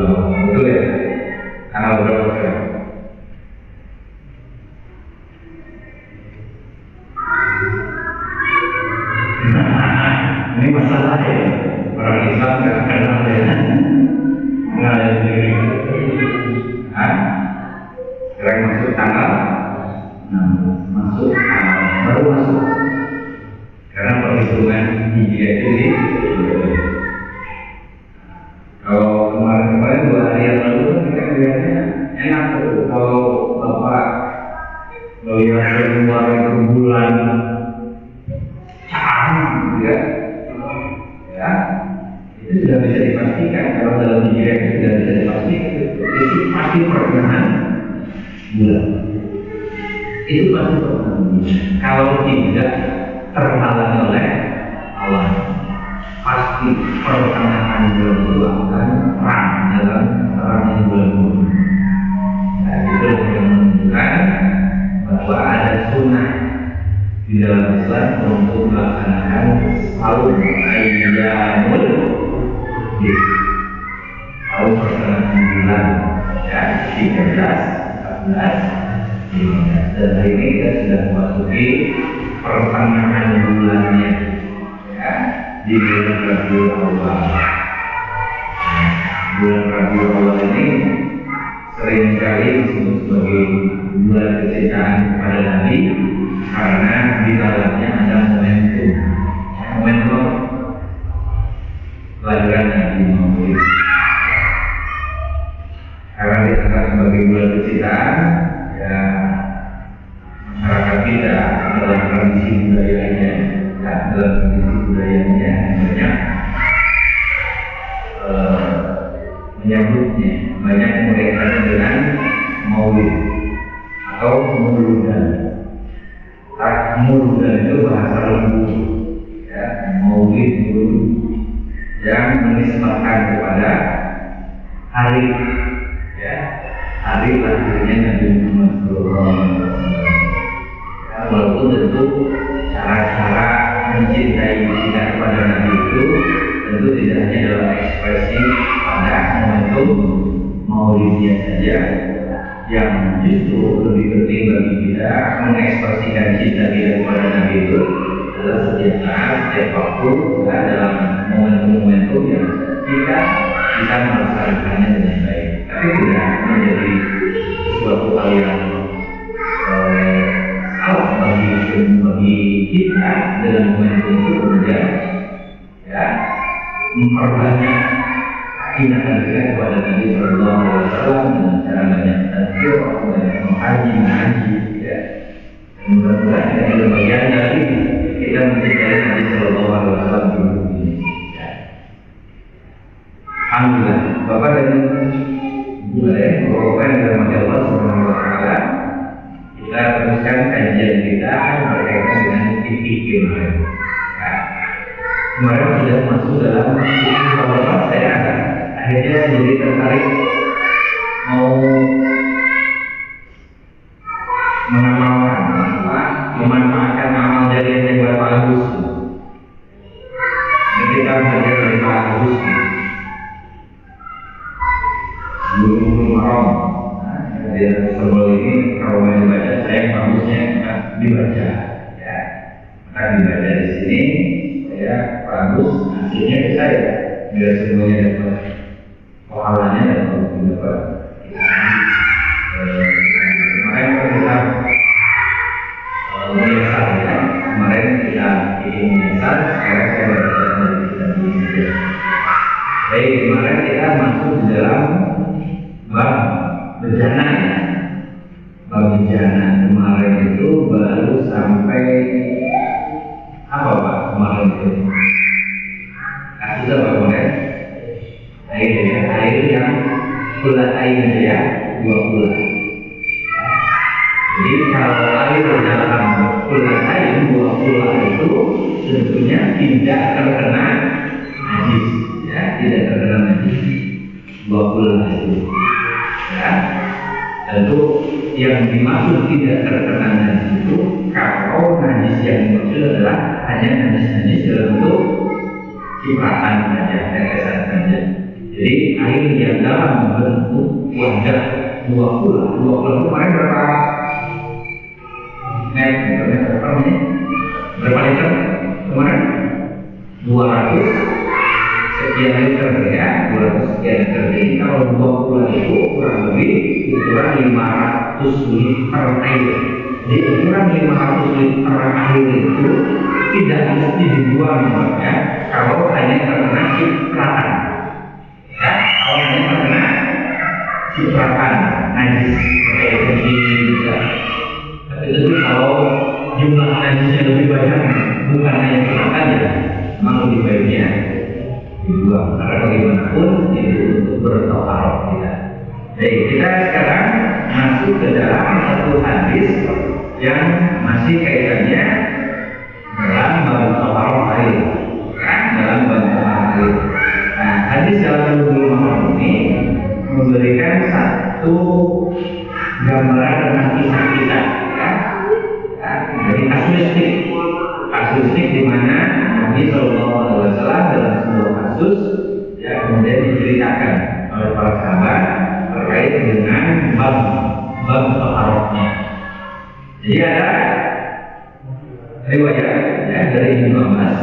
betul ya? Tanggal berapa sekarang? Ini masalah ya, orang Islam nggak kenal ya, mengalir diri. Sekarang masuk tanggal, masuk baru masuk. Karena perhitungan hijriah itu kalau kemarin-kemarin 2 hari yang lalu kita kelihatannya enak tuh. Kalau Bapak melihat keluar itu bulan ya, itu sudah bisa dipastikan. Kalau dalam hijriah itu sudah bisa dipastikan itu pasti pertengahan bulan. Itu pasti pertengahan bulan. Kalau tidak terhalang oleh Allah, pasti pertengahan bulan itu akan terang dalam terangnya bulan. Nah, itu yang menunjukkan bahwa ada sunnah di dalam Islam untuk melaksanakan saum ayyamul bid, saum pertengahan bulan ya, 13, 14, 15. Dan hari ini kita sudah memasuki pertengahan bulannya ya, di bulan Rabiul Awal. Bulan Rabiul Awal ini seringkali disebut sebagai bulan kecintaan kepada Nabi karena di dalamnya ada momentum kelahiran Nabi Muhammad. Karena dianggap sebagai bulan kecintaan, ya masyarakat kita dalam tradisi budayanya, banyak menyambutnya, banyak mengaitkannya dengan maulid atau muludan. Muludan itu bahasa lembut, ya, maulid yang menisbahkan kepada hari, ya, hari lahirnya Nabi Muhammad SAW. Ya, walaupun tentu cara-cara mencintai kita kepada Nabi itu tentu tidak hanya dalam ekspresi pada momentum maulidnya saja, yang justru lebih penting bagi kita mengekspresikan cinta kita kepada Nabi itu adalah setiap saat, setiap waktu, dan dalam momentum-momentum yang kita bisa melaksanakannya dengan baik. Tapi tidak menjadi suatu hal yang salah bagi kita dalam momentum itu kemudian ya memperbanyak inatan kita kepada Nabi Sallallahu Alaihi Wasallam dengan cara banyak tazkir, banyak mengaji, ya. Mudah-mudahan kita juga bagian dari kita mencintai Nabi Sallallahu Alaihi Wasallam di hidup ini. Ya. Alhamdulillah, Bapak dan Ibu ya, Bapak yang dirahmati Allah Subhanahu Wa Taala, kita teruskan kajian kita berkaitan dengan fikih kemarin. Kemarin sudah masuk dalam fikih Bapak, saya akhirnya jadi tertarik mau memanfaatkan amal jariah yang buat Pak Agus. Kita belajar dari Pak Agus sebelum Marom. Dia sebelum ini kalau mau dibaca, saya bagusnya dibaca, ya. Maka dibaca di sini, saya Pak Agus hasilnya ke saya, biar semuanya dapat pahalanya dan dapat. Kemarin kita menyesal ya. Kemarin kita ingin menyesal, sekarang saya baca dari kitab ini. Baik, kemarin kita masuk di dalam bab bejana ya. Bab bejana kemarin itu baru sampai apa Pak kemarin itu? Kasus apa kemarin? Air ya, air yang bulan air ya, 2 bulan. Jadi kalau air dalam bulan air 2 bulan itu tentunya tidak terkena najis, ya, tidak terkena najis 2 bulan itu. Ya, tentu yang dimaksud tidak terkena najis itu kalau najis yang dimaksud adalah hanya najis dalam bentuk cipratan saja, tetesan saja. Jadi air yang dalam bentuk wadah 20 kemarin berapa berapa liter kemarin? 200 sekian liter ya, 200 sekian liter. Jadi kalau 20 itu kurang lebih ukuran 500 liter air. Jadi ukuran 500 liter air itu tidak mesti dibuang ya, kalau hanya terkena cipratan. Ya, kalau hanya terkena cipratan najis kayak begini juga. Tapi itu kalau jumlah najisnya lebih banyak, bukan hanya cipratan ya, memang lebih baiknya dibuang. Karena bagaimanapun itu untuk bertoharoh kita. Baik, kita sekarang masuk ke dalam satu hadis yang masih kaitannya dalam bab toharoh air, kan? Dalam bab toharoh air. Nah, hadis dalam Bulughul Maram ini memberikan satu gambaran tentang kisah kita, ya. Dari kasuistik di mana Nabi Shallallahu Alaihi Wasallam dalam sebuah kasus ya kemudian diceritakan oleh para sahabat terkait dengan bab toharohnya. Jadi ada riwayat ya dari Ibnu Abbas.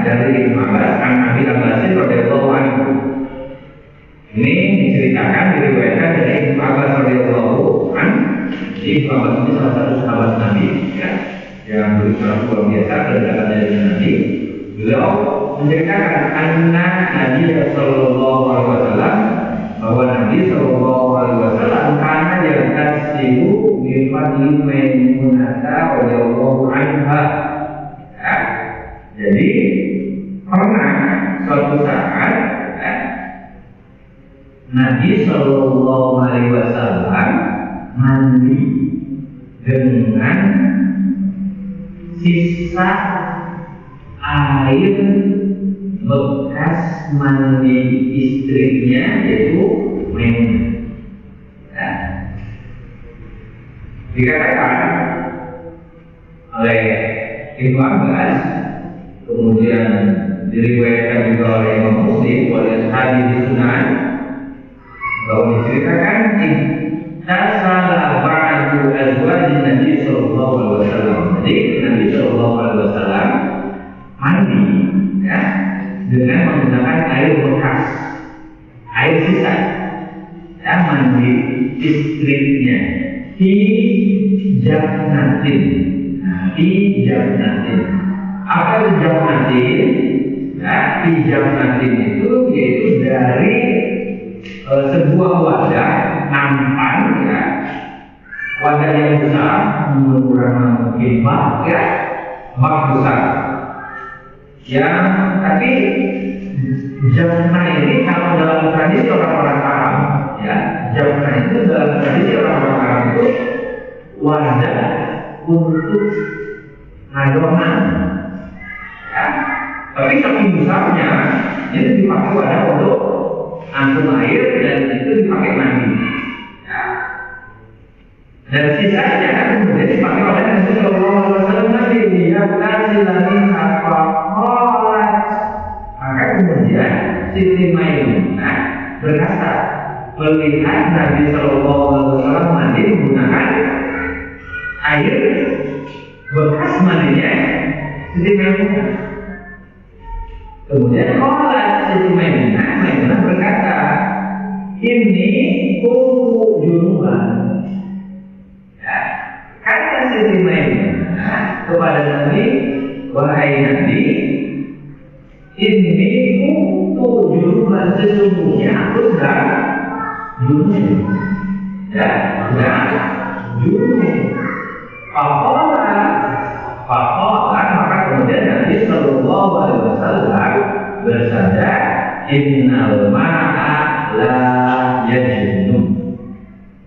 Dari Ibnu Abbas an Abi Abbasin radhiyallahu anhu. Ini diceritakan diriwayatkan dari Ibnu Abbas radhiyallahu anhu. Ibnu Abbas ini salah satu sahabat Nabi ya, yang berusaha luar biasa kedekatan dari Nabi. Beliau menceritakan anna Nabi Sallallahu Alaihi Wasallam bahwa Nabi Sallallahu Alaihi Wasallam karena yastasilu bi fadli Maimunah radhiyallahu anha. Ya. Jadi pernah suatu saat ya, Nabi Sallallahu Alaihi Wasallam mandi dengan sisa air bekas mandi istrinya yaitu Maimunah. Ya. Dikatakan oleh Ibnu Abbas, kemudian diriwayatkan juga oleh Imam Muslim oleh hadis di Sunan bahwa diceritakan tasala ba'du azwajin Nabi Sallallahu Alaihi Wasallam. Jadi Nabi Sallallahu Alaihi Wasallam mandi ya dengan menggunakan air bekas, air sisa ya, mandi istrinya di jannah. Di jannah. Apa itu jannah? Ya, di jannah itu yaitu dari sebuah wadah nampan ya, wadah yang besar, mungkin bak ya, bak besar. Yang tapi jannah ini kalau dalam tradisi orang-orang Arab ya, jannah itu dalam tradisi orang-orang Arab itu wadah untuk adonan ya. Tapi saking besarnya itu dipakai wadah untuk angkut air dan itu dipakai mandi ya. Dan sisanya kan kemudian dipakai oleh Nabi Sallallahu Alaihi Wasallam nanti dia kasih lagi apa kolat. Maka kemudian Siti Maimunah berkata melihat Nabi Sallallahu Alaihi Wasallam mandi menggunakan air bekas mandinya Siti Maimunah. Kemudian kolat Siti Maimunah berkata, ini kuntu junuban. Ya, kata Siti Maimunah kepada Nabi, wahai Nabi, ini kuntu junuban, sesungguhnya aku sedang junub. Ya, sedang junub. Fakola maka kemudian Nabi Sallallahu Alaihi Wasallam bersabda, innal ma'a la yajnub.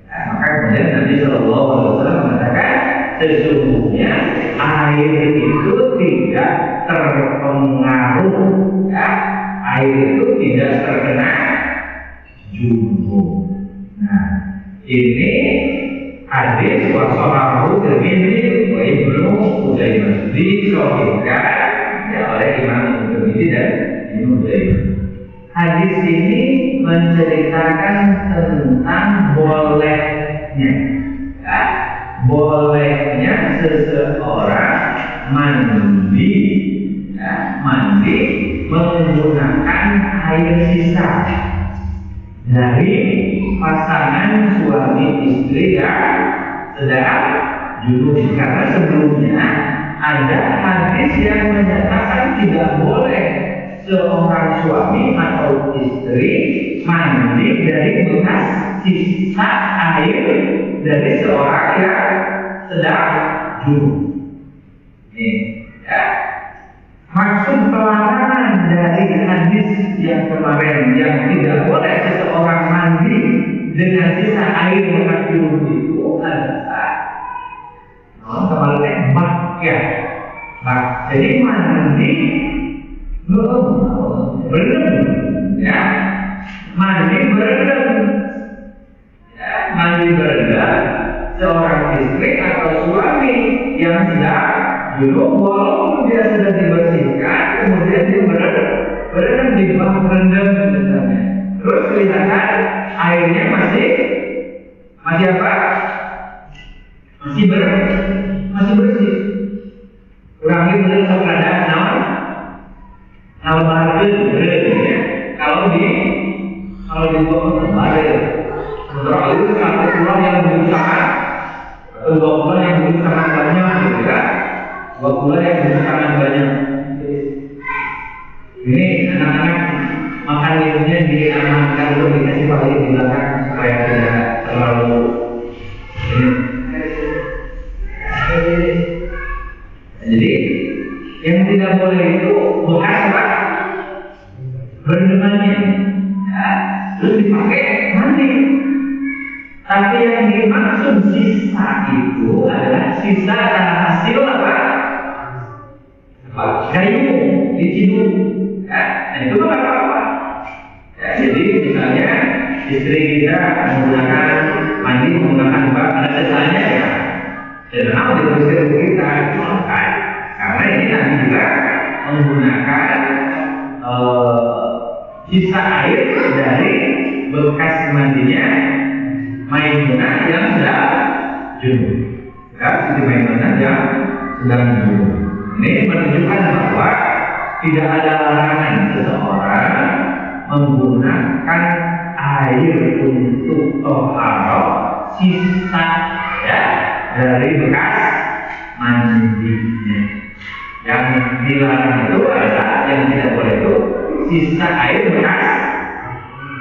Maka kemudian Nabi Sallallahu Alaihi Wasallam mengatakan sesungguhnya air itu tidak terpengaruh ya, air itu tidak terkena junub. Nah ini hadis wasohahu Tirmidzi wa Ibnu Utsaimin disahihkan ya oleh Imam Tirmidzi dan Ibnu Utsaimin. hadis ini menceritakan tentang bolehnya, ya, bolehnya seseorang mandi, ya, mandi menggunakan air sisa dari pasangan suami istri yang sedang junub. Karena sebelumnya ada hadis yang menyatakan tidak boleh seorang suami atau istri mandi dari bekas sisa air dari seorang yang sedang junub. Ini, ya. Maksud pelarangan dari hadis yang kemarin yang tidak boleh seseorang mandi dengan sisa air bekas junub itu adalah kemarin makkah. Jadi mandi berendam, ya, mandi berendam, ya, mandi berendam seorang istri atau suami yang sedang junub, walaupun dia sudah dibersihkan, kemudian dia berendam di bawah rendam misalnya, terus kelihatan airnya masih apa? Masih bersih. Kurang lebih ada nama baru, ya. Kalau dibuat kembali, beberapa itu satu pulau yang berusaha, atau 2 bulan yang berusaha banyak, gitu kan? 2 bulan yang berusaha banyak. Ini anak-anak makan minumnya diamankan dulu, dikasih tahu di belakang supaya tidak terlalu ini. Jadi yang tidak boleh itu bekas apa? Berendamannya, ya, terus dipakai mandi. Tapi yang dimaksud sisa itu adalah sisa hasil apa? Kayu diciduk, ya, nah itu kan apa? Ya, jadi misalnya istri kita mandi menggunakan ada sisanya, ya. Kenapa dibersihkan kita dimakan? Karena ini nanti juga menggunakan sisa air dari bekas mandinya Maimunah yang sedang junub. Siti Maimunah yang sedang junub. Ini menunjukkan bahwa tidak ada larangan seseorang menggunakan air untuk toharoh sisa, ya, dari bekas mandinya. Yang dilarang itu adalah, yang tidak boleh itu sisa air bekas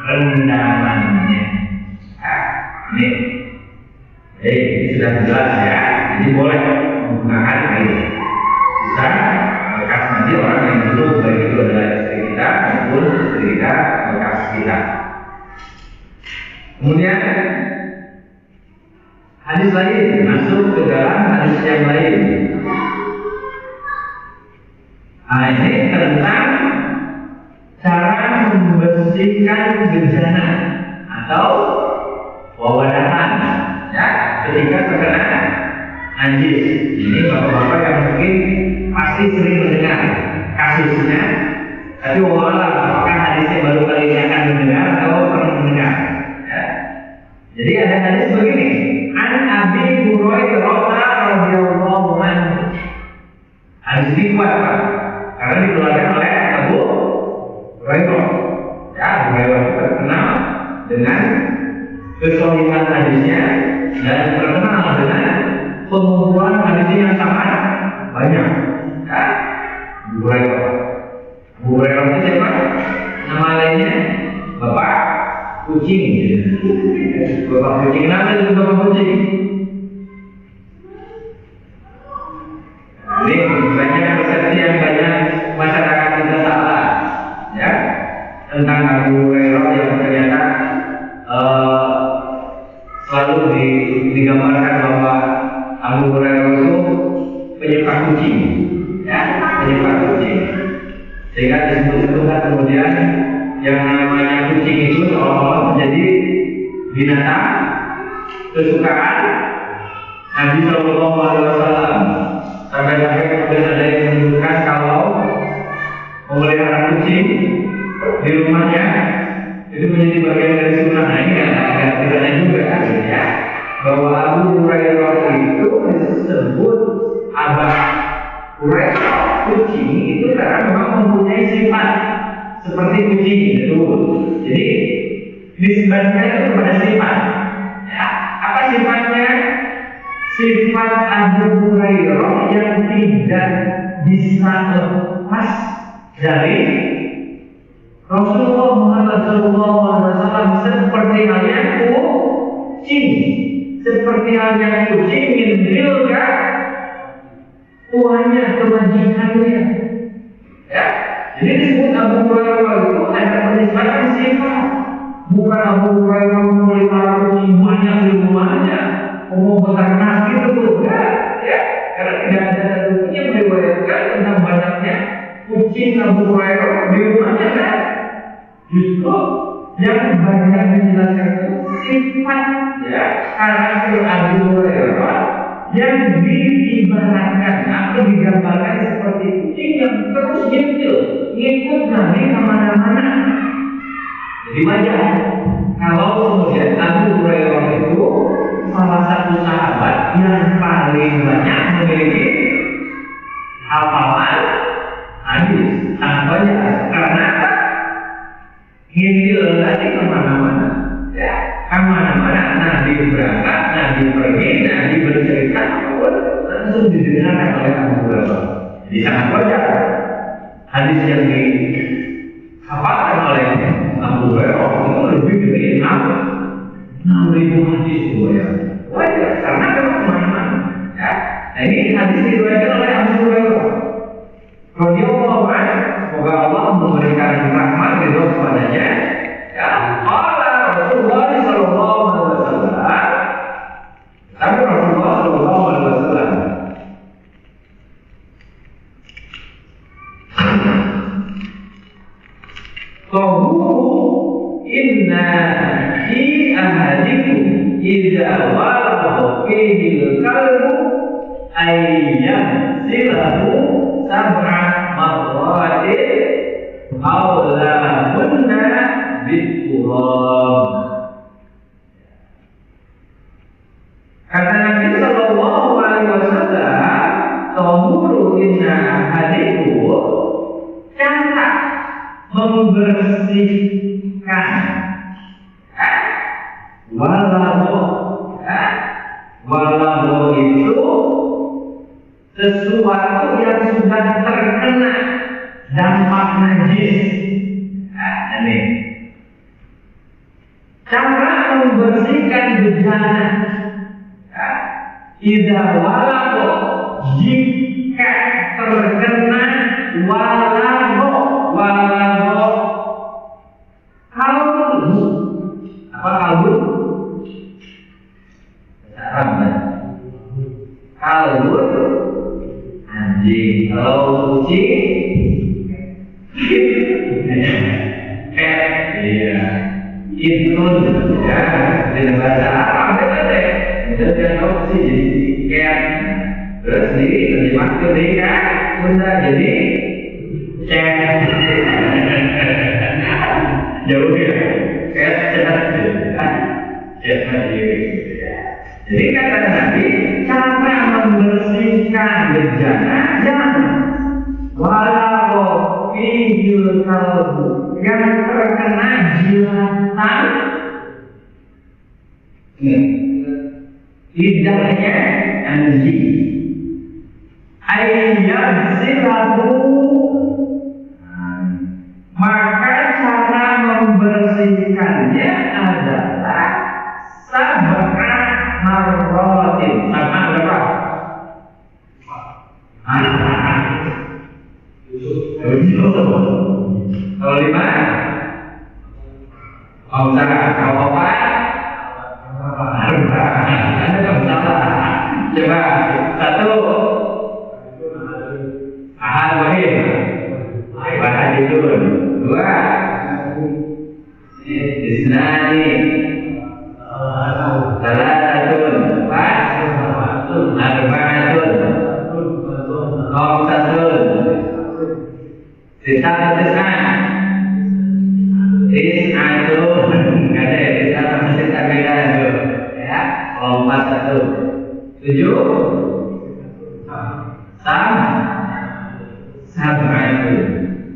rendamannya. Nah, ini sudah jelas, ya. Jadi boleh menggunakan air sisa bekas mandi orang yang dulu, baik itu adalah istri kita maupun istri kita bekas kita. Kemudian hadis lain masuk ke dalam hadis yang lain. Nah, ini tentang cara membersihkan bejana atau wawadahan, ya, ketika terkena najis. Ini bapak-bapak yang mungkin pasti sering mendengar kasusnya, tapi walau apakah hadisnya baru kali ini akan mendengar atau pernah mendengar, ya. Jadi ada hadis begini, An Abi Hurairah radhiyallahu anhu. Hadis ini kuat, Pak, karena dikeluarkan oleh Abu Hurairah. Ya, Abu Hurairah terkenal dengan kesohihan hadisnya dan terkenal dengan pengumpulan hadisnya yang sangat banyak. Ya, Abu Hurairah. Abu Hurairah itu siapa? Nama lainnya Bapak Kucing. Bapak Kucing. Kenapa itu Bapak Kucing? Ini banyak persepsi yang banyak masyarakat kita salah, ya, tentang Abu Hurairah yang ternyata selalu digambarkan bahwa Abu Hurairah itu penyuka kucing, ya, penyuka kucing, sehingga disebut-sebutkan kemudian yang namanya kucing itu seolah-olah menjadi binatang kesukaan Nabi Shallallahu Alaihi Wasallam. Sampai-sampai kemudian ada yang menunjukkan kalau memelihara kucing di rumahnya itu menjadi bagian dari sunnah. Nah, ini ada aturannya juga ya, bahwa Abu Hurairah itu disebut Abah Hurairah kucing itu karena memang mempunyai sifat seperti kucing itu. Jadi nisbatnya itu kepada sifat. Ya, apa sifatnya? Sifat Abu Hurairah yang tidak bisa lepas dari Rasulullah Muhammad SAW, seperti halnya kucing, seperti halnya kucing menunjukkan tuannya, kewajibannya. Ya, jadi disebut Abu Hurairah itu ada penisbatan sifat, bukan Abu Hurairah memelihara kucing banyak di rumahnya, mau beternak gitu bukan? Ya, karena tidak ada bukunya meriwayatkan tentang banyaknya kucing Abu Hurairah di rumahnya kan? Justru yang banyak menjelaskan itu sifat ya karakter Abu Hurairah yang diibaratkan atau digambarkan seperti kucing yang terus ngikut Nabi kemana-mana. Jadi wajar kalau kemudian Abu Hurairah itu salah satu sahabat yang paling banyak memiliki hafalan hadis, sangat banyak karena ngintil tadi kemana-mana, ya kemana-mana. Nabi berangkat, Nabi pergi, Nabi bercerita, langsung didengarkan oleh Abu Hurairah. Jadi sangat wajar hadis yang dihafalkan oleh Abu Hurairah itu lebih dari 6.000 hadis ya. Wajar karena memang kemana-mana. Ya, nah ini hadis diriwayatkan oleh Abu Hurairah. Radhiyallahu anhu, semoga Allah memberikan rahmat ridho kepadanya. Ya, qala Rasulullah sallallahu alaihi wasallam. Kata Rasulullah sallallahu alaihi wasallam, "Qawlu inna fi ahadikum idza walagha fihi al-qalbu ayyam silahu sab'a marratin awlahunna bit-turab." Kata Nabi sallallahu alaihi wasallam, "Tahuru inna ahadikum," cara membersihkan walago itu sesuatu yang sudah terkena dampak najis. Nah, ini cara membersihkan bejana. Idza walago, jika terkena walago kalbu. Apa kalbu? Kalbu anjing, kalau kucing iya itun ya, dengan bahasa Arab deh. Dan kalau sih jadi terus diterjemahkan dari Sunda jadi jauh ya, jadi kata Nabi, cara membersihkan bejana jangan walau fihil kalbu, yang terkena jilatan lidahnya anjing, ayam silahu, maka cara membersihkannya adalah sab'a marratin. Sab'a berapa? Kalau 5 kalau 4 coba 1 ahad wahid bahad itu 2 isnani 3 4 arba'atun 5 tis'atun 7 sab'atu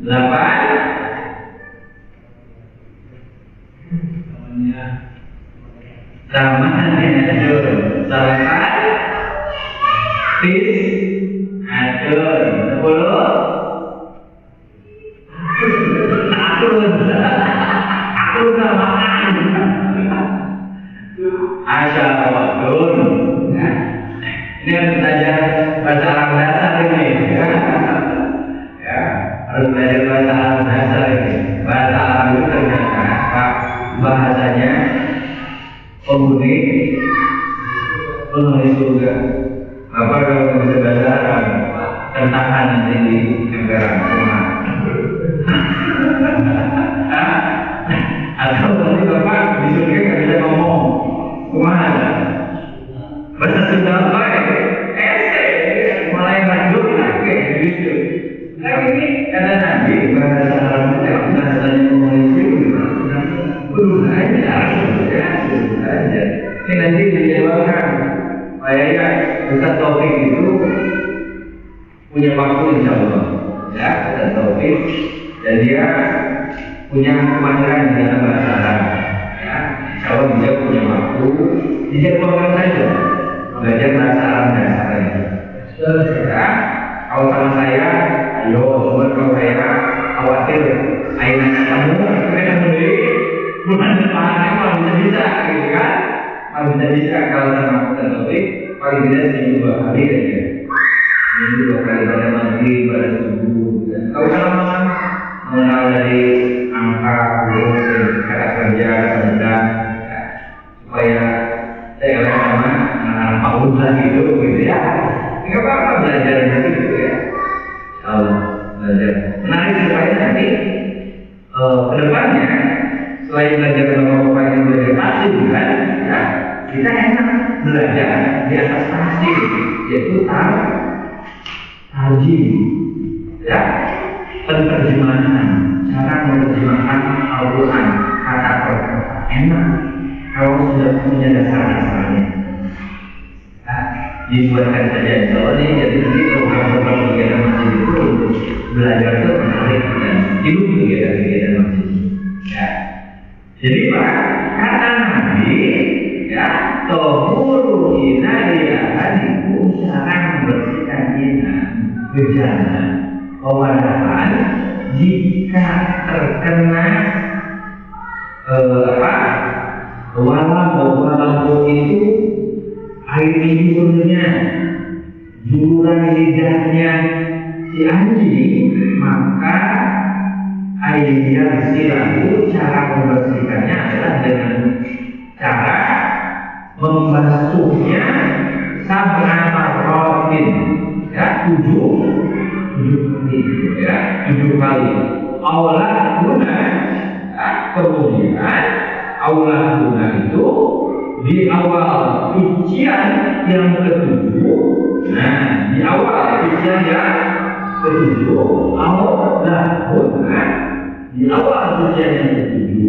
8 tamaniyatun 9 tis'atun 10 akrun samaan asyaratun. Ini harus belajar bahasa Arab dasar ini, ya, harus belajar bahasa Arab dasar ini. Bahasa Arab itu ternyata bahasanya penghuni surga. Bapak kalau bisa bahasa Arab, tertahan nanti di emperan rumah. Atau nanti bapak di surga nggak bisa ngomong, kemana? Bahasa Sunda apa ya? Mulai lanjut lagi gitu. Nah ini karena Nabi bahasa Arab itu bahasanya mulai surga. Belum aja, belum aja. Ini nanti dijelaskan. Kayaknya Ustaz Taufik itu punya waktu insya Allah, ya Ustaz Taufik, dan dia punya kemampuan di dalam bahasa Arab, ya insya Allah dia punya waktu, dia keluarkan saja belajar bahasa Arab dasar itu. Ya, kalau sama saya, ayo, cuma kalau saya khawatir, akhirnya kamu kita sendiri bulan depan malah bisa, gitu kan? Malah bisa kalau sama Ustaz Taufik, paling tidak seminggu 2 kali aja. Seminggu 2 kali pada maghrib, pada subuh. Kalau lama-lama mengenal dari angka, huruf, kata kerja, benda, ya, supaya saya sama anak-anak Paulus gitu ya. Enggak apa-apa belajar nanti gitu ya. Allah belajar. Menarik supaya nanti kedepannya selain belajar sama bapak yang belajar pasif kan, ya, kita enak belajar di atas pasif, yaitu tarjim, ya, penerjemahan, cara menerjemahkan Al-Quran kata per kata enak kalau sudah punya dasar-dasarnya. Dibuatkan saja soalnya jadi nanti program-program kegiatan masjid itu untuk belajar itu menarik dan hidup kegiatan masjid. Ya. Jadi Pak, kata Nabi, ya, tohuru inariya hadiku cara membersihkan bejana kewadahan jika terkena walau itu air liurnya, jururan lidahnya si anjing, maka airnya silaku cara membersihkannya adalah dengan cara membasuhnya sab'atin, ya, 7 kali. Aulah guna, ya, kemudian aulah guna itu di awal cucian yang ke-7. Nah, di awal cucian yang ke-7, aulah guna di awal cucian yang ke-7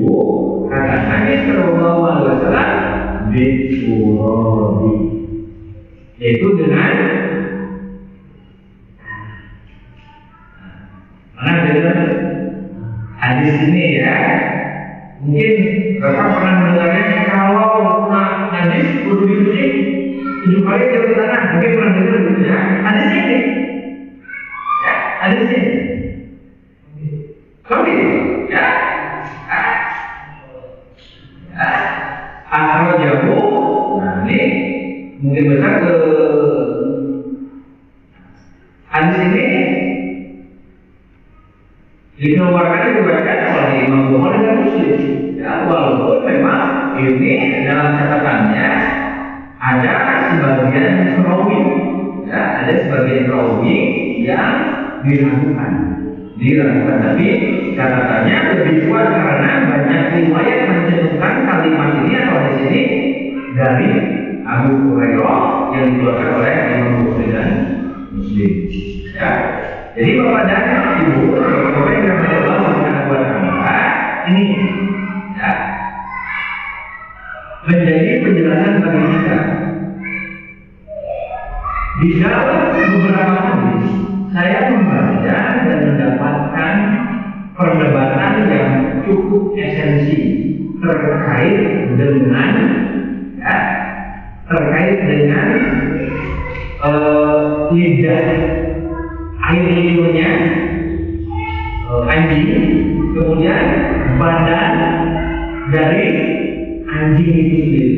kata Nabi sallallahu alaihi wasallam biturabi, yaitu dengan hadis ini ya, mungkin Bapak pernah mendengarnya kalau najis kudu dicuci 7 kali dari tanah, mungkin pernah dengar gitu ya. Hadis ini, ya, hadis ini. Kami, ya, asal jauh. Nah ini mungkin besar ke hadis ini dikeluarkan dibacakan oleh Imam Bukhari dan Muslim. Ya, walaupun memang ini dalam catatannya ada sebagian perawi, ya, ada sebagian perawi yang diragukan, tapi catatannya lebih kuat karena banyak riwayat mencantumkan kalimat ini atau di sini dari Abu Hurairah yang dikeluarkan oleh Imam Bukhari dan Muslim. Ya. Jadi Bapak dan Ibu, Bapak yang dirahmati Allah Subhanahu wa taala, ini ya, menjadi penjelasan bagi kita Di dalam beberapa hadis saya membaca dan mendapatkan perdebatan yang cukup esensi terkait dengan lidah air liurnya anjing, kemudian badan dari anjing itu sendiri.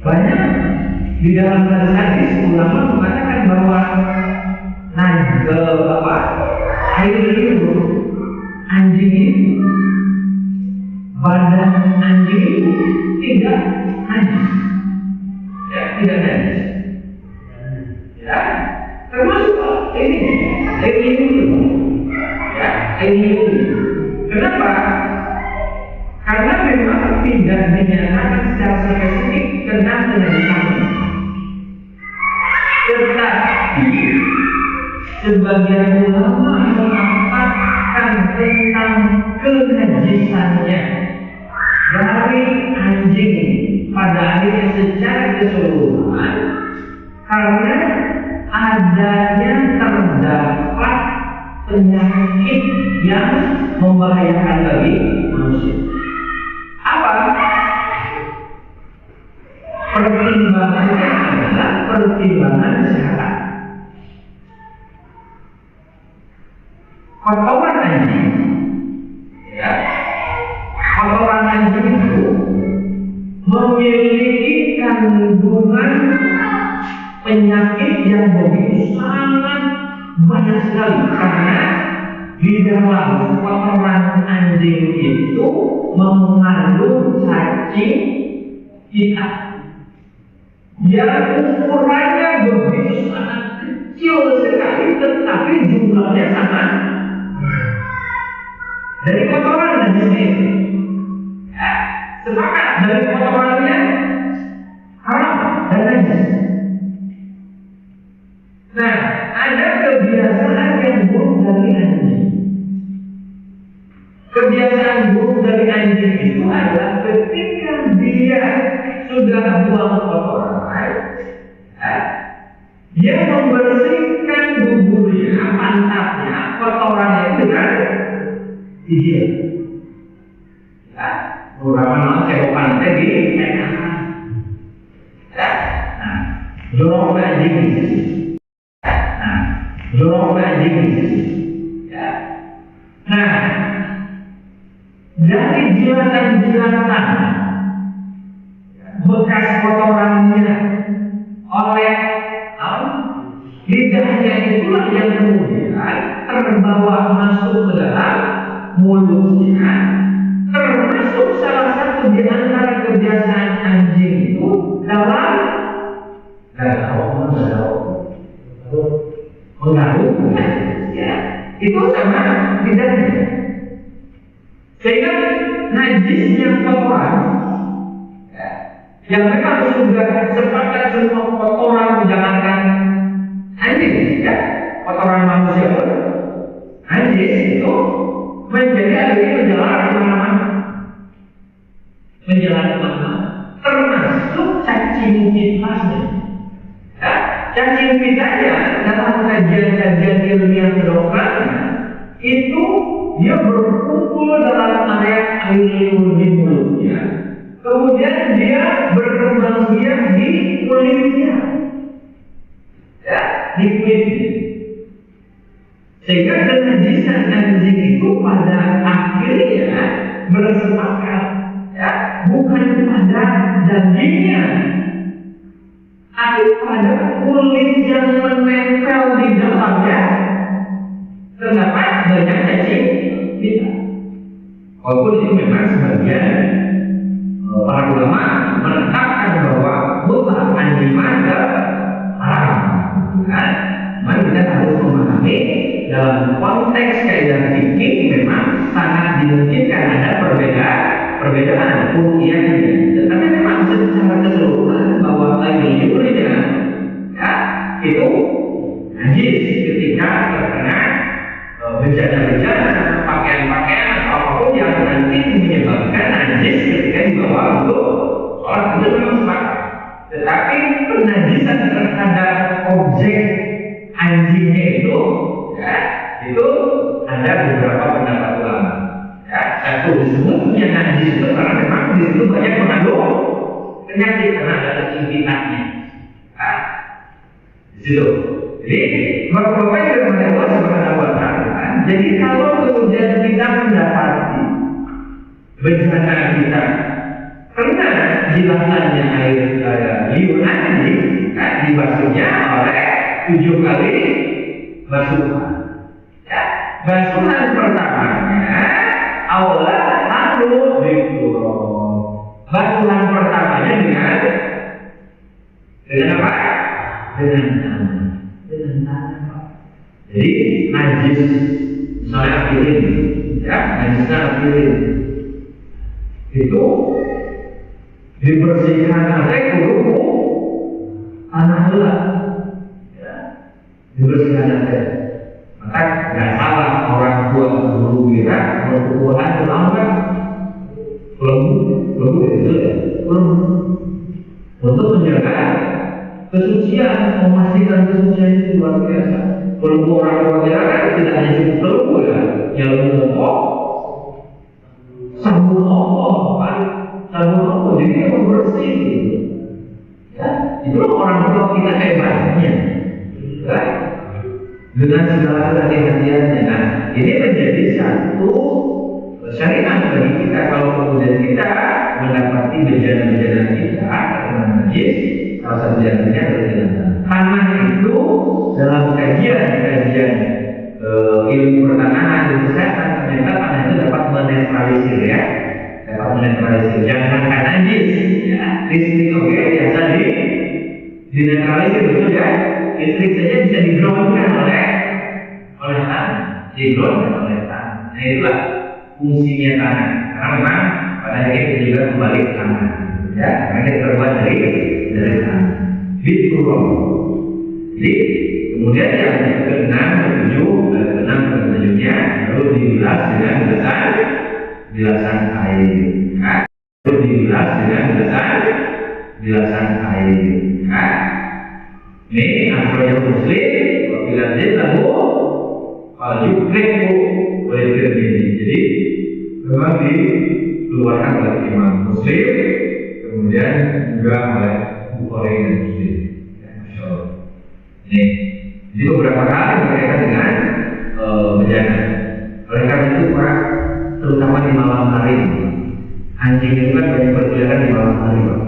Banyak di dalam hadis ulama mengatakan bahwa air liur anjing itu, badan anjing itu tidak najis, tidak najis. Ya, termasuk ini air liur, air liur. Kenapa? Karena memang tidak dinyatakan secara spesifik tentang kenajisan. Tetapi sebagian ulama mengatakan tentang kenajisannya dari anjing pada akhirnya secara keseluruhan karena adanya terdapat penyakit yang membahayakan bagi manusia. Apa? Pertimbangannya adalah pertimbangan kesehatan. Kotoran anjing, kotoran anjing itu memiliki kandungan penyakit yang begitu sangat banyak sekali karena di dalam kotoran anjing itu mengandung cacing hitam yang ukurannya begitu sangat kecil sekali, tetapi jumlahnya sangat dari kotoran anjing itu. Sepakat dari kotorannya haram dan najis. Nah, ada kebiasaan yang buruk dari anjing. Kebiasaan buruk dari anjing itu adalah ketika dia sudah buang kotoran, dia membersihkan buburnya, pantatnya, kotorannya itu dengan gigi. Beberapa cekokan tadi petakan. Jorok anjing. Jorok anjing. Nah, dari jilatan-jilatan bekas kotorannya oleh lidahnya itulah yang kemudian terbawa masuk ke dalam mulutnya, termasuk salah satu di antara kebiasaan anjing itu dalam mengganggu, itu sama lidahnya. Sehingga najisnya kotoran yang memang sudah sepakat semua kotoran, jangankan anjing, kotoran manusia pun anjing itu menjadi akhirnya menjalar kemana-mana, termasuk cacing pitanya. Cacing pitanya dalam kajian-kajian ilmiah kedokteran itu dia berkumpul dalam area air liur di mulutnya, kemudian dia berkembang biak di kulitnya, di kulitnya. Sehingga kenajisan anjing itu pada akhirnya bersepakat, bukan pada dagingnya, tapi pada kulit yang menempel di dalamnya. Terdapat banyak cacing kita. Walaupun itu memang sebagian para ulama menetapkan bahwa bukan anjing mata haram. Namun kita harus memahami dalam konteks kaidah fikih memang sangat dimungkinkan ada perbedaan hukumnya. Tetapi memang secara keseluruhan bahwa air liurnya itu najis ketika terkena bencana-bencana, pakaian-pakaian apapun yang nanti menyebabkan najis ketika dibawa untuk sholat, itu memang sepakat. Tetapi penajisan terhadap disebutnya najis itu karena memang di situ banyak mengandung penyakit karena ada intitannya. Nah, di situ. Jadi bapak-bapak yang dirahmati Allah Subhanahu wa Ta'ala. Jadi kalau kemudian kita mendapati bencana kita karena hilangnya air liur anjing dibasuhnya oleh 7 kali basuhan. Ya, basuhan pertamanya awalnya lalu dikurung. Basuhan pertamanya dengan apa? Dengan tangan. Jadi najis misalnya akhirin, ya najisnya akhirin itu dibersihkan oleh kudu tanah gelap, ya dibersihkan oleh. Maka nggak salah orang tua guru kira berkuburan terlambat belum itu ya belum untuk menjaga kesucian, memastikan kesucian itu luar biasa. Kalau orang tua kira kan tidak hanya cukup peluk ya, yang ngomong sabun Allah, jadi dia membersih gitu. Ya, itulah orang tua kita hebatnya. Ya. Dengan segala kehati-hatiannya. Nah, ini menjadi satu syariat bagi kita kalau kemudian kita mendapati bejana-bejana kita karena najis. Salah satu jalannya adalah dengan tanah itu dalam kajian ilmu pertanahan dan kesehatan ternyata tanah itu dapat menetralisir ya, dapat menetralisir. Jangan najis ya, listrik oke biasa dinetralisir betul ya. Listrik saja bisa digroundkan oleh tanah, digroundkan oleh tanah. Nah itulah fungsinya tanah. Karena memang pada akhirnya kita juga kembali ke tanah, ya. Karena kita terbuat dari tanah. Dikurung. Jadi kemudian yang keenam, ketujuhnya lalu dibilas dengan bilasan air. Ya. Lalu dibilas dengan bilasan air. Ya. Ini akhirnya muslim apabila dia lalu kalau yukriku boleh terjadi. Jadi memang dikeluarkan oleh imam muslim kemudian juga oleh Bukhari dan Muslim. Ya, Masya Allah. Ini jadi beberapa kali berkaitan dengan bejana. Oleh karena itu Pak, terutama di malam hari anjing itu kan banyak berkeliaran di malam hari Pak.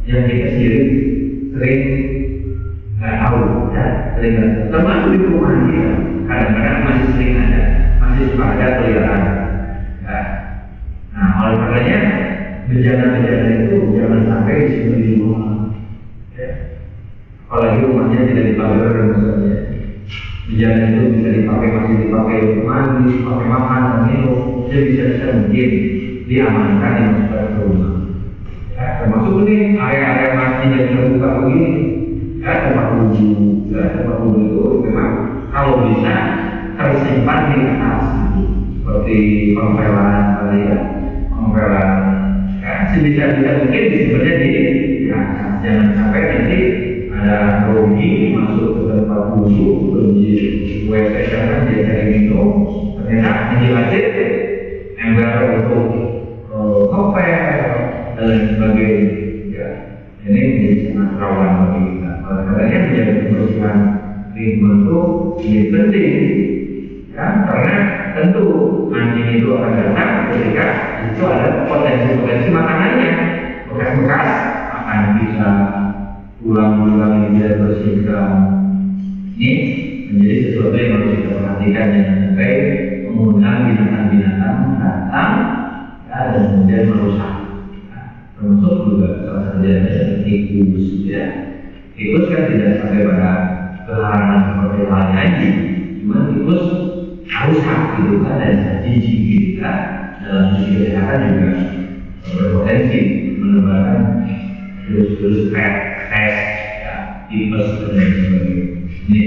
Yang kita sering nggak tahu, ya, sering nggak. Termasuk di perumahan kita, kadang-kadang masih sering ada, masih suka ada peliharaan. Ya. Nah, oleh karenanya bejana-bejana itu jangan sampai disimpan di rumah. Ya. Apalagi rumahnya tidak dipagar misalnya. Bejana itu bisa dipakai masih dipakai untuk mandi, dipakai makan dan minum. Dia bisa mungkin diamankan dimasukkan ke rumah. Ya, termasuk ini area-area masjid yang terbuka begini. Ya, tempat wudhu itu memang kalau bisa tersimpan di atas seperti pengvelan kali ya, pengvelan ya, sebisa-bisa mungkin sebenarnya di atas. Jangan sampai nanti ada rogi masuk ke tempat wudhu di WC sana dia cari minum ternyata menjelaskan ember untuk koper dan lain sebagainya. Ya, ini menjadi sangat rawan bagi kita. Makanya menjaga kebersihan lingkungan itu menjadi penting, ya, karena tentu anjing itu akan datang ketika itu ada potensi makanannya, bekas-bekas akan bisa tulang-tulang yang tidak bersihkan. Ini menjadi sesuatu yang harus kita perhatikan dan sampai mengundang binatang-binatang datang ya, dan kemudian merusak. Termasuk juga salah satunya tikus ya. Tikus kan tidak sampai pada kelarangan seperti halnya anjing, cuma tikus rusak gitu kan dan jijik gitu kan. Dalam segi kesehatan juga berpotensi menebarkan virus-virus pes ya, tipes dan sebagainya. Ini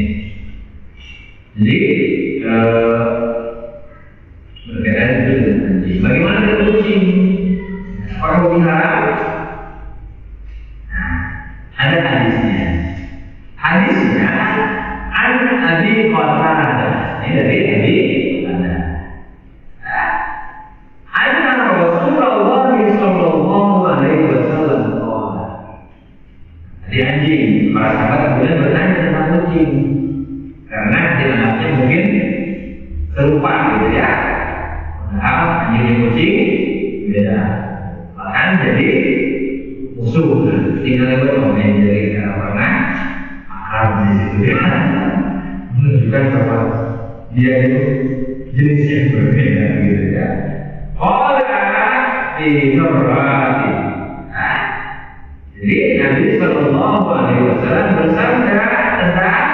jadi berkaitan itu dengan anjing. Bagaimana dengan kucing? Orang pelihara ada hadisnya. Hadisnya an Abi Qatadah. Ini dari Abi Qatadah. Anna jadi musuh. Tinggal lewat komen jadi karena pernah akrab di situ ya, menunjukkan bahwa dia itu jenis yang berbeda gitu ya. Oleh Nurati. Jadi Nabi Sallallahu Alaihi Wasallam bersabda tentang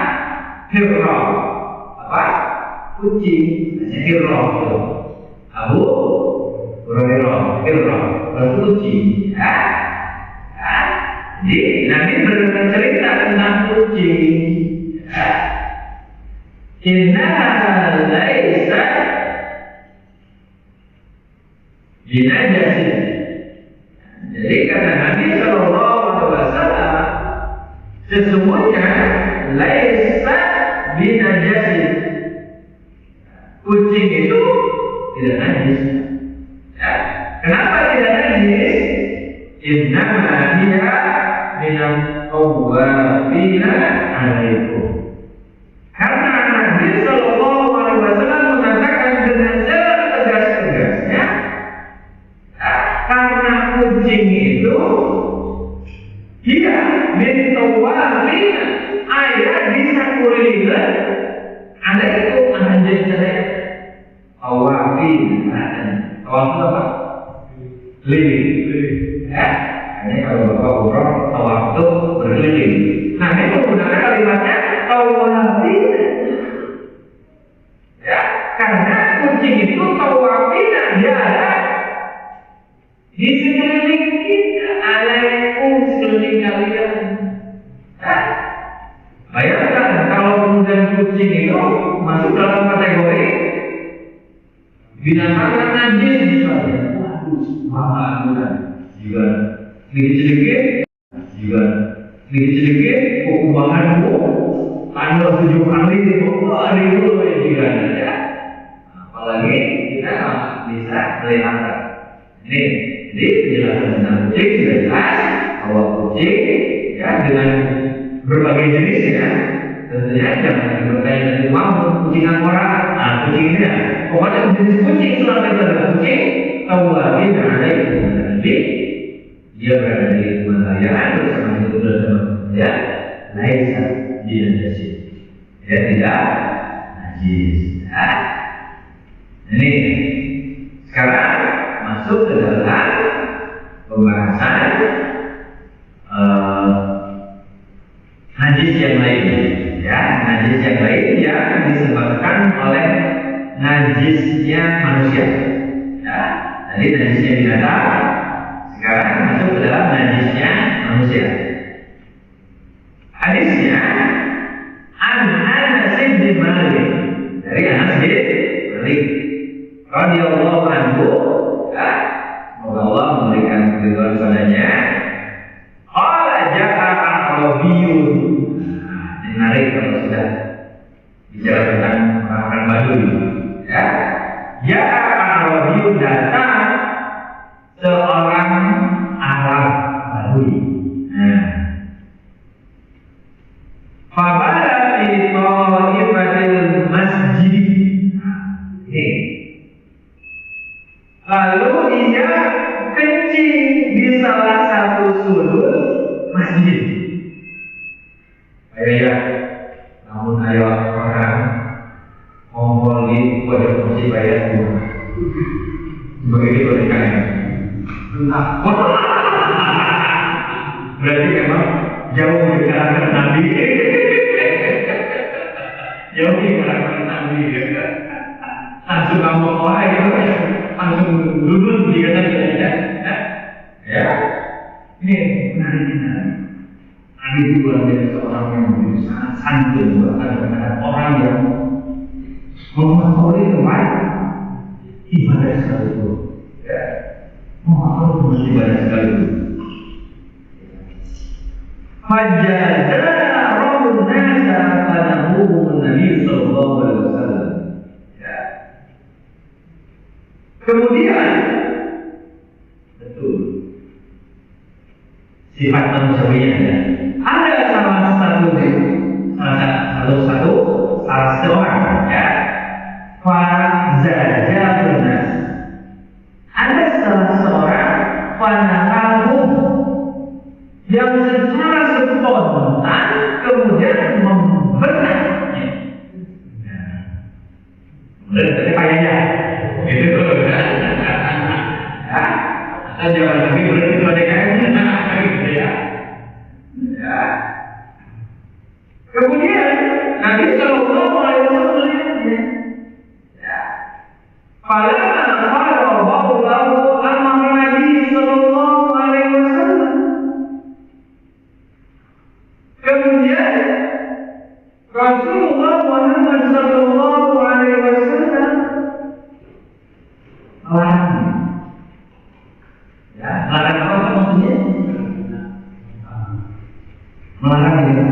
hirra, apa? Kucing, hirra itu. Abu Hurairah, hirra, kucing. Jadi Nabi bercerita tentang kucing. Inna laisa binajasin. Jadi kata Nabi Sallallahu Alaihi Wasallam, sesungguhnya laisa binajasin. Kucing itu tidak najis. Ya. Kenapa tidak najis? Innama hiya minam tawwabina alaikum. Karena Nabi Sallallahu Alaihi Wasallam mengatakan dengan jelas tegas-tegasnya, karena kucing itu dia min tawwabina, ayat disakulina alaikum anjay tawwabin. Tawwab apa? Lilin. Ya, ini kalau bapak umroh tawaf itu berkeliling. Nah, ini menggunakan kalimatnya tawafin. Ya, karena kucing itu tawafin, dia ada di sekeliling kita, alaikum, sekeliling kalian. Ya, bayangkan kalau kemudian kucing itu masuk dalam kategori binatang yang najis misalnya. Makan juga sedikit hukumanmu ada 7 kali itu ya. Apalagi kita bisa melihara. Ini jadi penjelasan tentang kucing sudah jelas bahwa kucing ya dengan berbagai jenisnya tentunya jangan berkaitan dengan mau kucing orang. Nah, kucing ini ya pokoknya jenis kucing selama itu ada kucing tawabin ada itu nanti dia berada di kemandirian bersama itu bersama ya laisa binajis, dia tidak najis. Ya. Ini sekarang masuk ke dalam pembahasan najis yang lain ya, najis yang lain yang disebabkan oleh najisnya manusia ya. Jadi najisnya binatang, sekarang masuk ke dalam najisnya manusia. Hadisnya Anas bin Malik, dari Anas bin Malik radhiyallahu anhu, ya, semoga Allah memberikan keridhaan padanya. Qala ja'a Arabiyyun. Ini menarik kalau sudah bicara tentang orang-orang Badui, ya. Ja'a Arabiyyun, datang seorang Arab Badui. Fabala fi ta'ifatil masjid. Lalu ia kencing di salah satu sudut masjid. Ya, namun ayo orang ngompol di pojok kursi bayar dua. Begitu berikannya. Entah. Berarti memang jauh dari karakter Nabi. Jauh dari karakter Nabi. Langsung kamu orang itu langsung duduk di kata ya. Ya. Ini menarik. Nabi itu luar biasa, seorang yang begitu sangat santun, bahkan terhadap orang yang mengetahui tempat ibadah sekalipun. Ya. Mengetahui ibadah sekalipun. Fajadana Rabbun Nasa Fanahumun Nabi Sallallahu Alaihi Wasallam. Ya. Kemudian betul sifat manusianya ada salah seorang ya fazaja benas, ada salah seorang fanaha Dan jangan lagi berarti ketua DKM, gitu ya. Ya. Kemudian Nabi Sallallahu Alaihi Wasallam melihatnya. Ya. Falamma qala Allahu amara Nabi Sallallahu Alaihi Wasallam. Kemudian Rasulullah Muhammad Sallallahu Alaihi Wasallam melarang. Ya, melarang apa maksudnya? Melarang ya.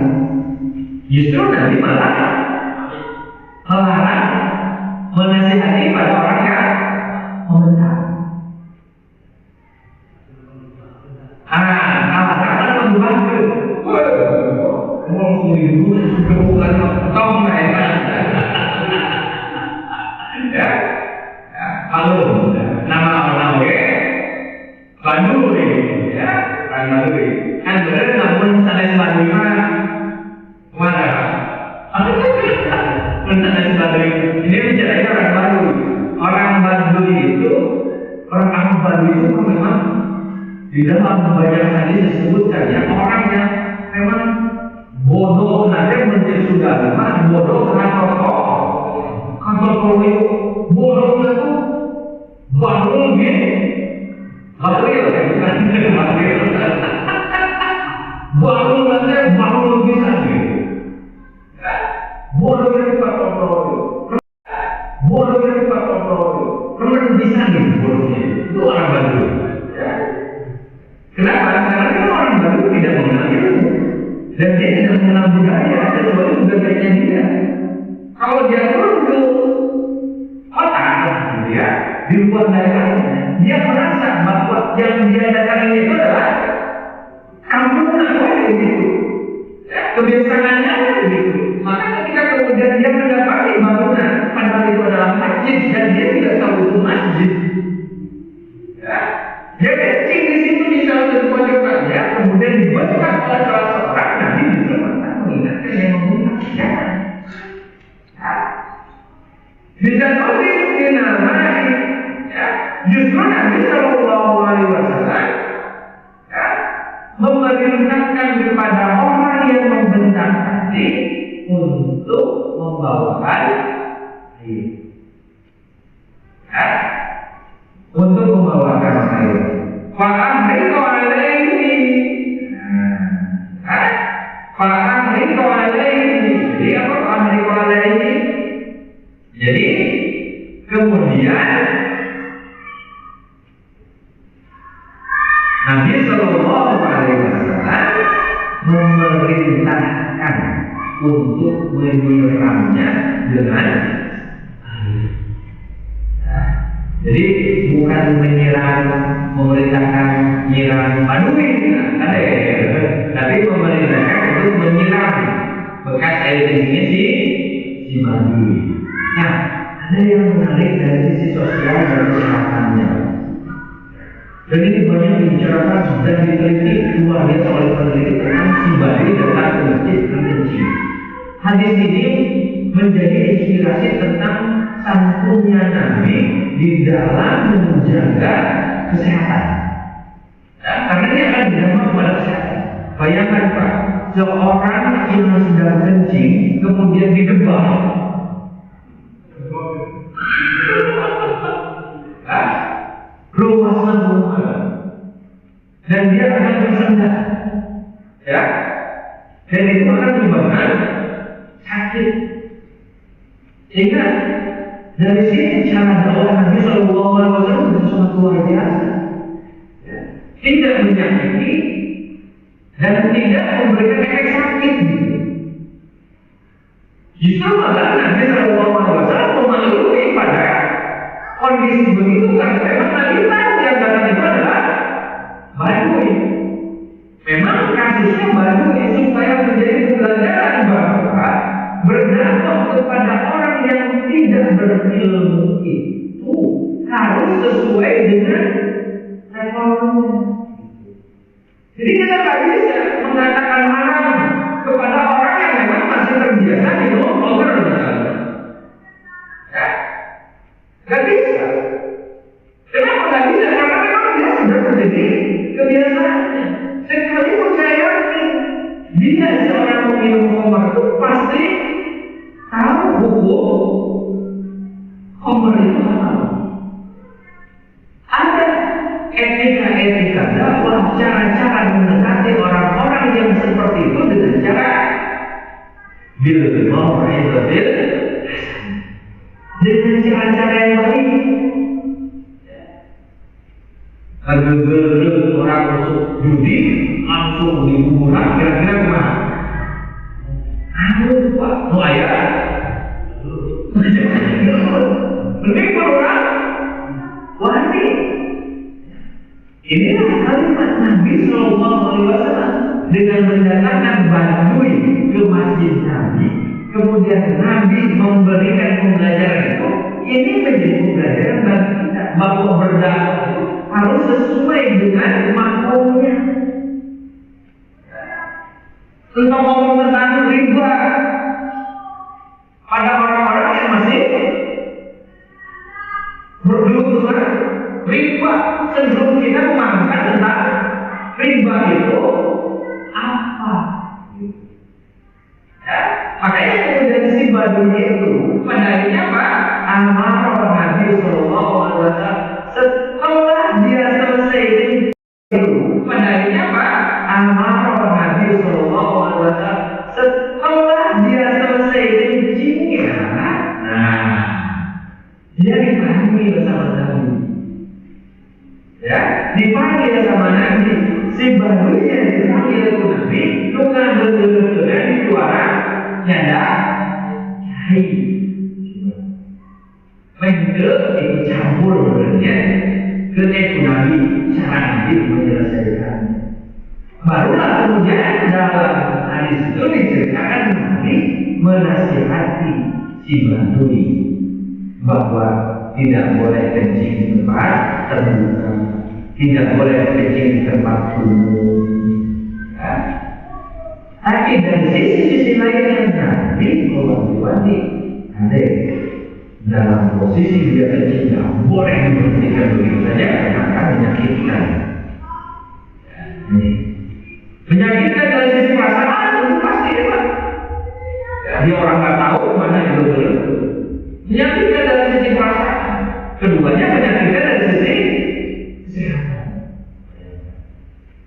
Justru Nabi melarang menasihati pada orang yang membentak. Kata membantu. Mau ibu bukan tong ya. Kalau nama Banduri ya, Banduri. Kan benar namun sanes Banduri mana? Banduri. Ini bicaranya orang baru. Orang Banduri itu, orang Ahmad Banduri itu memang di dalam banyak hadis disebutkan ya orang yang memang bodoh saja menjadi sudah lama, bodoh kantor itu bodoh itu bangun gitu. Batil ya, bukan batil. Bangun saja bangun bisa gitu. Bodoh itu kontrol. Bodoh itu kontrol. Kemudian bisa nih bodohnya. Itu orang baru. Ya. Kenapa? Karena kan orang baru tidak mengenal ilmu dan dia tidak mengenal budaya. Sesuatu budayanya dia. Kalau dia turun ke kota, gitu ya, di luar daerahnya, dia merasa bahwa yang dia datangi itu adalah kampung gitu. Kebiasaannya begitu. Maka ketika kemudian dia mendapati bangunan padahal itu adalah masjid dan dia tidak tahu itu masjid, ya, dia kencing di situ di salah satu pojokannya, kemudian dibaca oleh salah seorang Nabi justru mengingatkan yang mengingatkan. Bisa tulis di namanya, ya, justru Nabi Sallallahu Alaihi Wasallam memerintahkan kepada orang yang membentak tadi untuk membawakan air. Untuk membawakan air. Fa'amriku alaihi. Fa'amriku alaihi. Jadi apa fa'amriku alaihi? Jadi kemudian Nabi Sallallahu Alaihi Wasallam memerintahkan untuk menyiramnya dengan air. Jadi bukan memerintahkan nyiram Badui, tapi memerintahkan untuk menyiram bekas air kencingnya si Badui. Nah, ada yang menarik dari sisi sosial dan kesehatannya. Dan ini banyak dibicarakan dan diteliti luar biasa oleh peneliti tentang si Badui datang ke masjid kencing. Hadis ini menjadi inspirasi tentang santunnya Nabi di dalam menjaga kesehatan. Nah, karena dia akan berdampak pada kesehatan. Bayangkan Pak, seorang yang sedang kencing kemudian digebah. Rumah dan dia akan bersendak, ya, dan itu akan menyebabkan sakit. Sehingga dari sini cara dakwah Nabi Sallallahu Alaihi Wasallam itu sangat luar biasa, ya. Tidak menyakiti dan tidak memberikan efek sakit. Justru malah Nabi Sallallahu Alaihi Wasallam memaklumi pada kondisi begitu karena memang Nabi tahu yang datang itu adalah Badui. Memang kasusnya Badui supaya menjadi pelajaran bahwa berdampak kepada orang yang tidak berilmu itu harus sesuai dengan levelnya. Jadi kita tidak bisa mengatakan haram kepada orang yang memang masih terbiasa minum over misalnya. Ya, nggak bisa. Kenapa nggak bisa? Karena menjadi kebiasaannya. Sekalipun saya yakin dia seorang peminum khamr itu pasti tahu hukum khamr itu halal. Ada etika-etika dakwah, cara-cara mendekati orang-orang yang seperti itu dengan cara bil mau'izatil hasanah, dengan cara-cara yang baik. Ada orang masuk judi langsung dikuburan, kira-kira kemana? Pak, mau ayat? Mending orang wani. Inilah kalimat Nabi Sallallahu Alaihi Wasallam dengan mendatangkan Badui ke masjid Nabi, kemudian Nabi memberikan pembelajaran itu. Ini menjadi pembelajaran bagi kita bahwa berdakwah harus sesuai dengan makomnya. Untuk ngomong tentang riba pada orang-orang yang masih bergelut riba, sebelum kita memahami tentang riba itu apa, ya, makanya kemudian si Badui itu pada akhirnya apa? Amarah Nabi Sallallahu Alaihi Wasallam setelah dia selesai itu pada akhirnya apa? Amarah Nabi Sallallahu Alaihi Wasallam setelah dia selesai kencingnya, nah dia dipanggil sama Nabi, ya dipanggil sama Nabi. Si Badui yang dipanggil ke Nabi dengan betul-betul di luar nyanda cai mengke ikut campur ya ke Nabi, cara Nabi menyelesaikan. Barulah kemudian dalam hadis itu diceritakan Nabi menasihati si Badui bahwa tidak boleh kencing di tempat terbuka, tidak boleh kencing di tempat umum. Ya. Tapi dari sisi lainnya Nabi mewati-wati, ada dalam posisi dia kencing tidak boleh diberhentikan begitu saja karena akan menyakitkan. Ya, ini menyakitkan dari sisi perasaan itu pasti ya. Dia orang nggak tahu mana yang betul. Menyakitkan dari sisi perasaan. Keduanya menyakitkan dari sisi kesehatan.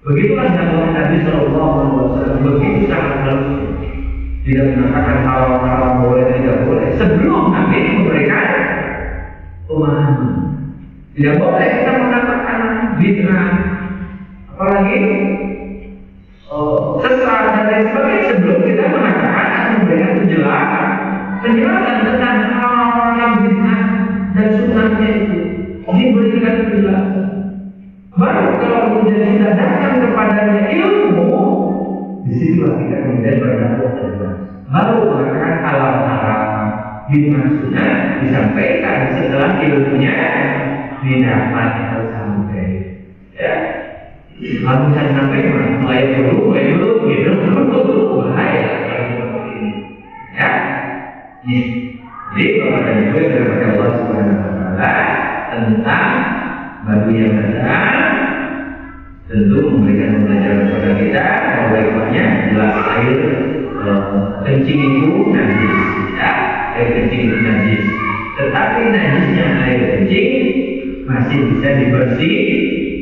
Begitulah dakwah Nabi Sallallahu Alaihi Wasallam, begitu sangat halus. Tidak mengatakan halal boleh tidak boleh sebelum Nabi memberikan pemahaman. Tidak boleh kita mengatakan bid'ah, apalagi sesat dan lain sebagainya sebelum kita mengatakan atau memberikan penjelasan tentang hal-hal bid'ah dan sunnahnya itu. Diberikan penjelasan. Baru kalau kemudian kita datang kepadanya ilmu, disitulah kita kemudian berdakwah jelas. Baru mengatakan halal haram bid'ah sunnah disampaikan setelah ilmunya didapat atau sampai. Ya. Kalau misalnya sampai mulai dulu gitu, bahaya kalau seperti ini. Ya, jadi Bapak dan Ibu yang dirahmati Allah Subhanahu Wa Taala tentang Badui yang datang, tentu memberikan pembelajaran kepada kita bahwa baiknya jelas air kencing itu najis, ya, air kencing itu najis. Tetapi najisnya air kencing masih bisa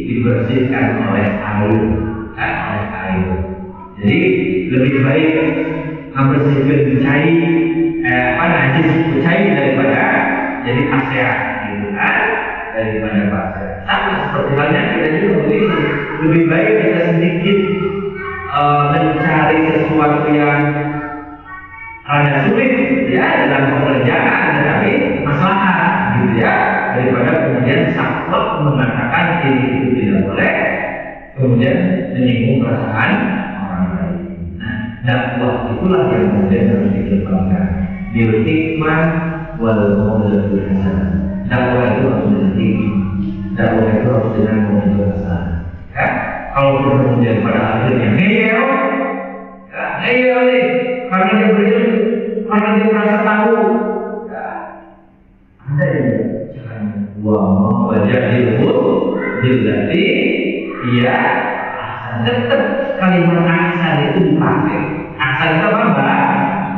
dibersihkan oleh air, oleh air. Jadi lebih baik membersihkan cai najis cai daripada jadi aseat, gitu kan? Daripada pasir. Sama seperti halnya kita juga begitu. Lebih baik kita sedikit mencari sesuatu yang ada sulit ya dalam pekerjaan, tetapi masalah gitu ya, daripada kemudian saklek mengatakan ini itu tidak boleh, kemudian menyinggung perasaan orang lain. Nah, dakwah itulah yang kemudian harus dikembangkan. Bil hikmah wal mau'izatil hasanah. Dakwah itu harus dengan hikmah. Dakwah itu harus dengan mau'izatil hasanah. Ya, kalau kemudian pada akhirnya ngeyel, ya, ngeyel nih, karena dia berilmu, karena dia merasa tahu. Ya, ada yang jangan buang wajah ilmu, jadi Iya, tetap kalimat aksan itu dipakai. Aksan itu apa, Mbak?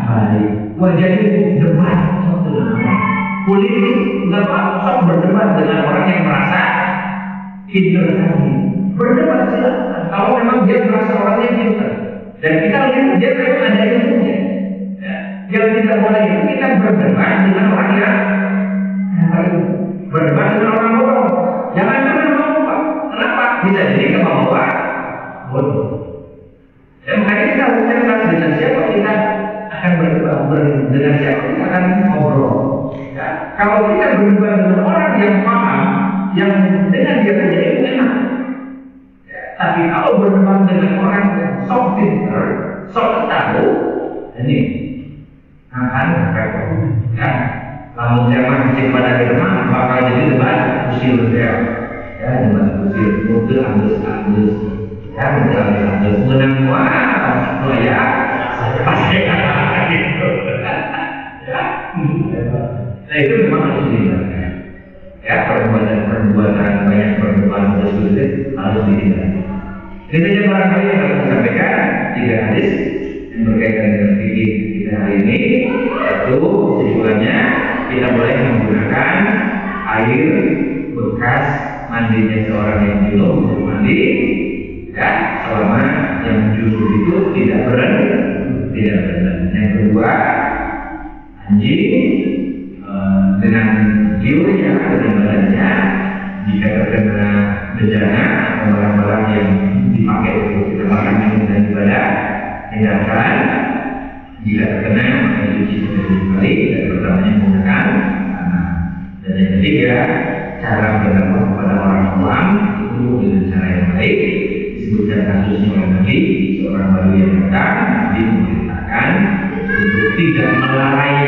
Baik. Wajah itu debat, politik nggak sok berdebat dengan orang yang merasa pintar tadi. Berdebat silakan. Kalau memang dia merasa orangnya pintar dan kita lihat dia memang ada ilmunya. Ya. Yang tidak boleh itu kita berdebat dengan orang yang berdebat dengan orang bodoh. Jangan mau Pak. Kenapa? Bisa jadi kemauan bodoh. Dan makanya kita harus cerdas dengan siapa kita akan berdebat, dengan siapa kita akan ngobrol. Ya. Kalau kita berdebat dengan orang yang paham, yang dengan dia punya ilmu enak. Ya. Tapi kalau berdebat dengan orang yang sok pintar, sok tahu, ini akan repot. Ya. Lalu zaman masih pada firman bakal jadi debat usil ya, debat usil, mudah angus, ya mudah angus, menang wah, ya pasti gitu. Nah itu memang harus dihindarkan. Ya perbuatan banyak perbuatan tersebut harus dihindarkan. Ini saja barangkali yang harus disampaikan 3 hadis yang berkaitan dengan fikih kita hari ini. Satu kesimpulannya kita boleh menggunakan air bekas mandinya seorang yang junub untuk mandi, ya selama yang junub itu tidak berendam. Yang kedua, anjing dengan jiwanya dengan badannya jika terkena bejana atau barang-barang yang dipakai untuk kita makan dan ibadah, hindarkan. Jika terkena maka cuci sekali dan pertamanya menggunakan tangan. Dan yang ketiga, cara berdakwah kepada orang awam itu dengan cara yang baik. Disebutkan kasusnya oleh Nabi, seorang baru yang datang, Nabi memerintahkan untuk tidak melarai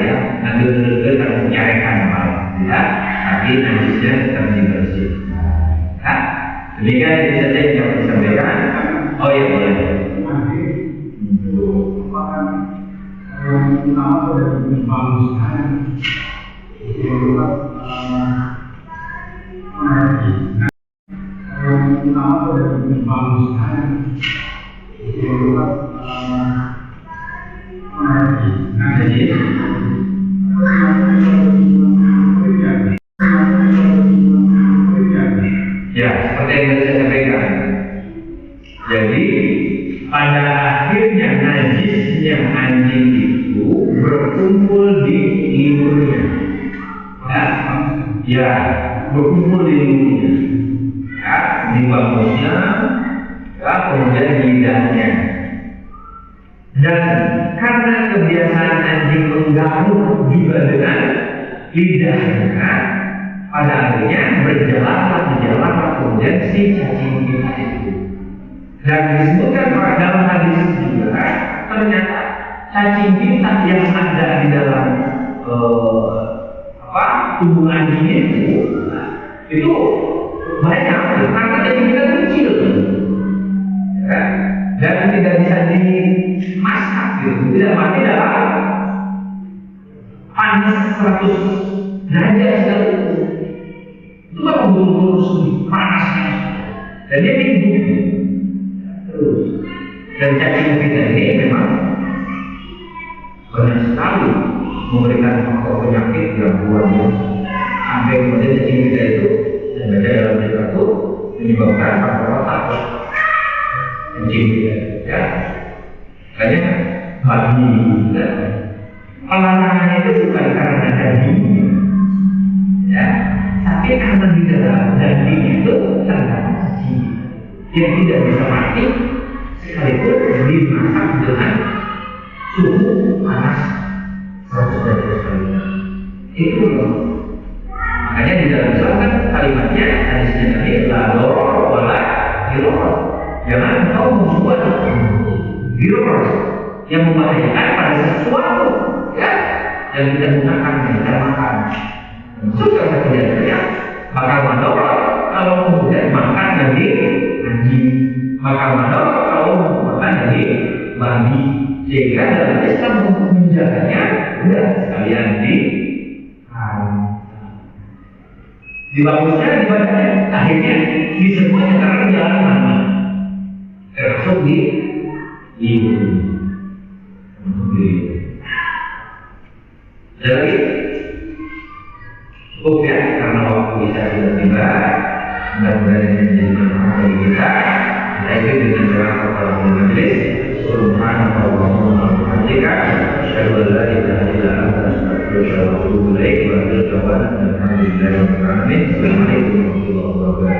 ya, ngambil dan menyarekan malah tidak, tapi najisnya tetap dibersih. Nah, demikian itu saja yang dapat disampaikan. Oh ya boleh. Utama dari pembangunan utama dari pembangunan ya seperti yang saya sampaikan. Jadi pada akhirnya najisnya anjing itu berkumpul di liurnya, ya berkumpul di liurnya, ya di bangusnya, ya kemudian di lidahnya. Dan karena kebiasaan anjing mengganggu juga dengan lidahnya, pada akhirnya berjalan kemudian si cacing kita itu. Dan disebutkan dalam hadis juga ternyata cacing bintang yang ada di dalam tubuh anjing itu banyak karena cacing bintang kecil, ya, dan tidak bisa dimasak gitu, tidak mati dalam panas 100 derajat sekalipun. Itu kan betul-betul panasnya dan dia hidup. Dan cacing kita ini memang banyak sekali memberikan faktor penyakit yang luar biasa. Sampai kemudian cacing kita itu, saya baca dalam literatur, menyebabkan faktor otak. Cacing kita, ya. Makanya babi, pelarangannya itu bukan karena dagingnya, ya, tapi karena di dalam daging itu terdapat cacing yang tidak bisa mati sekalipun dimasak dengan suhu panas 100 derajat Celcius. Itu loh. Makanya di dalam Islam kan kalimatnya hadisnya tadi la doror wala diror. Jangan kau membuat diror yang membahayakan pada sesuatu, ya, yang kita gunakan dan kita makan. Sudah kejadiannya bakal mandor kalau kemudian makan dari anjing, maka mandor kalau makan dari babi. Sehingga dalam Islam untuk menjaganya udah sekalian di bagusnya dibacanya akhirnya dihuni. Jadi cukup ya, karena waktu kita sudah tiba. Mudah-mudahan ini menjadi manfaat bagi kita. Kita ikuti dengan jalan kepada majelis. Subhanallahumma wa bihamdika, asyhadu an la ilaha illa anta, astaghfiruka wa atubu ilaik. Wa akhiru da'wana alhamdulillahi rabbil alamin. Assalamualaikum warahmatullahi wabarakatuh.